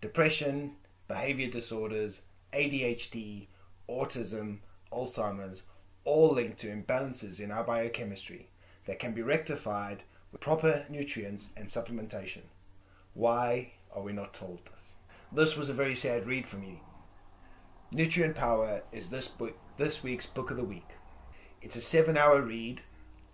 Depression, behavior disorders, ADHD, autism, Alzheimer's, all linked to imbalances in our biochemistry that can be rectified with proper nutrients and supplementation. Why are we not told this? This was a very sad read for me. Nutrient Power is this week's book of the week. It's a 7-hour read.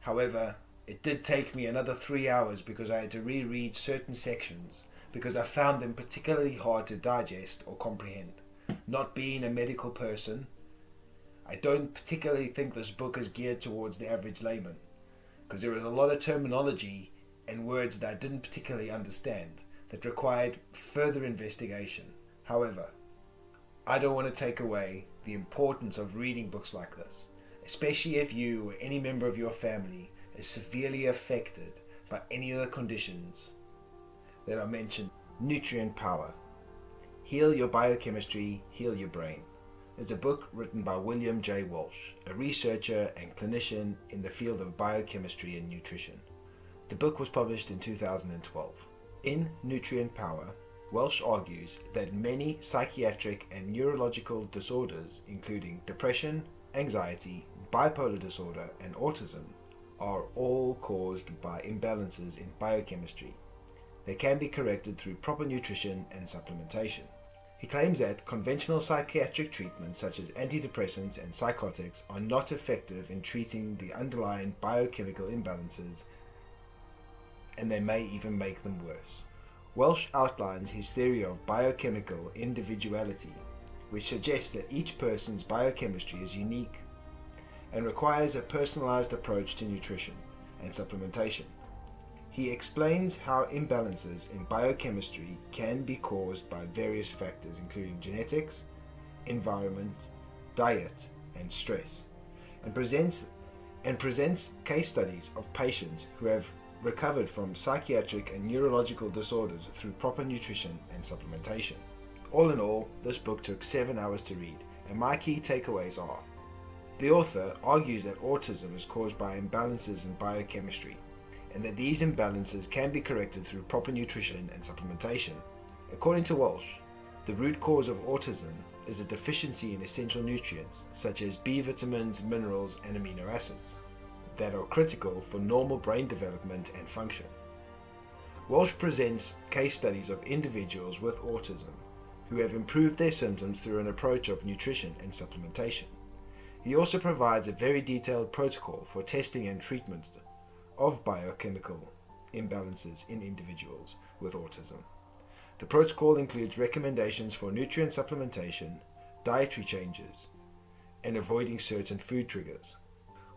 However, it did take me another 3 hours because I had to reread certain sections because I found them particularly hard to digest or comprehend. Not being a medical person, I don't particularly think this book is geared towards the average layman, because there is a lot of terminology and words that I didn't particularly understand that required further investigation. However, I don't want to take away the importance of reading books like this, especially if you or any member of your family is severely affected by any of the conditions that are mentioned. Nutrient Power. Heal Your Biochemistry, Heal Your Brain is a book written by William J. Walsh, a researcher and clinician in the field of biochemistry and nutrition. The book was published in 2012. In Nutrient Power, Walsh argues that many psychiatric and neurological disorders, including depression, anxiety, bipolar disorder, and autism, are all caused by imbalances in biochemistry. They can be corrected through proper nutrition and supplementation. He claims that conventional psychiatric treatments such as antidepressants and psychotics are not effective in treating the underlying biochemical imbalances, and they may even make them worse. Walsh outlines his theory of biochemical individuality, which suggests that each person's biochemistry is unique and requires a personalized approach to nutrition and supplementation. He explains how imbalances in biochemistry can be caused by various factors including genetics, environment, diet, and stress, and presents case studies of patients who have recovered from psychiatric and neurological disorders through proper nutrition and supplementation. All in all, this book took 7 hours to read, and my key takeaways are: the author argues that autism is caused by imbalances in biochemistry, and that these imbalances can be corrected through proper nutrition and supplementation. According to Walsh, the root cause of autism is a deficiency in essential nutrients such as B vitamins, minerals, and amino acids that are critical for normal brain development and function. Walsh presents case studies of individuals with autism who have improved their symptoms through an approach of nutrition and supplementation. He also provides a very detailed protocol for testing and treatment of biochemical imbalances in individuals with autism. The protocol includes recommendations for nutrient supplementation, dietary changes, and avoiding certain food triggers.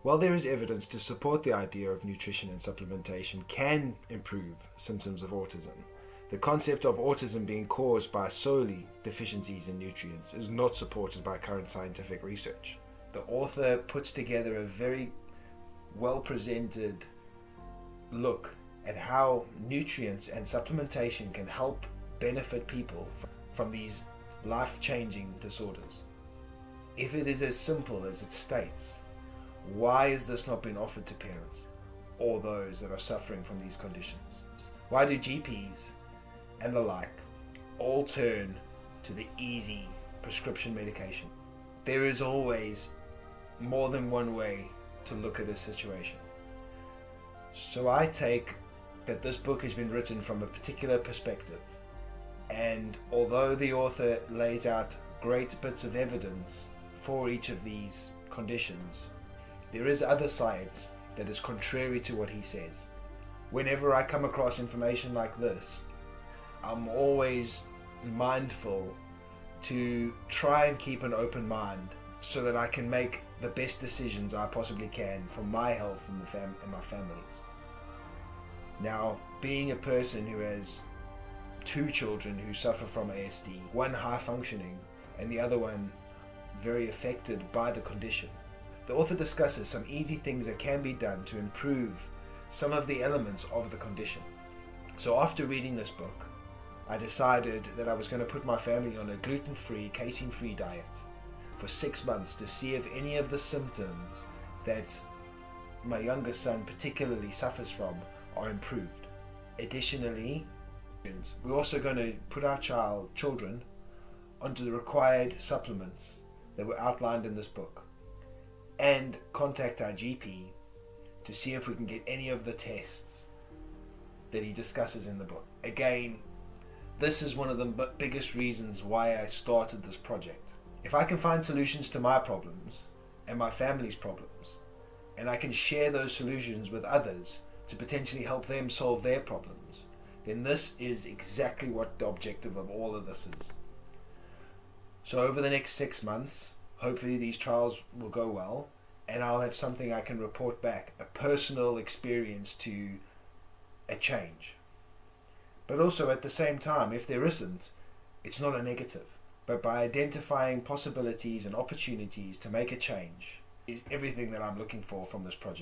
While there is evidence to support the idea of nutrition and supplementation can improve symptoms of autism, the concept of autism being caused by solely deficiencies in nutrients is not supported by current scientific research. The author puts together a very well-presented look at how nutrients and supplementation can help benefit people from these life-changing disorders. If it is as simple as it states, why has this not been offered to parents or those that are suffering from these conditions? Why do GPs and the like all turn to the easy prescription medication? There is always more than one way to look at a situation. So I take that this book has been written from a particular perspective, and although the author lays out great bits of evidence for each of these conditions, there is other science that is contrary to what he says. Whenever I come across information like this, I'm always mindful to try and keep an open mind so that I can make the best decisions I possibly can for my health and my family's. Now, being a person who has 2 children who suffer from ASD, one high functioning and the other one very affected by the condition, the author discusses some easy things that can be done to improve some of the elements of the condition. So after reading this book, I decided that I was going to put my family on a gluten-free, casein-free diet for 6 months to see if any of the symptoms that my youngest son particularly suffers from are improved. Additionally, We're also going to put our children onto the required supplements that were outlined in this book and contact our GP to see if we can get any of the tests that he discusses in the book. Again, this is one of the biggest reasons why I started this project. If I can find solutions to my problems and my family's problems, and I can share those solutions with others to potentially help them solve their problems, then this is exactly what the objective of all of this is. So over the next 6 months, hopefully these trials will go well, and I'll have something I can report back, a personal experience to a change. But also at the same time, if there isn't, it's not a negative. But by identifying possibilities and opportunities to make a change is everything that I'm looking for from this project.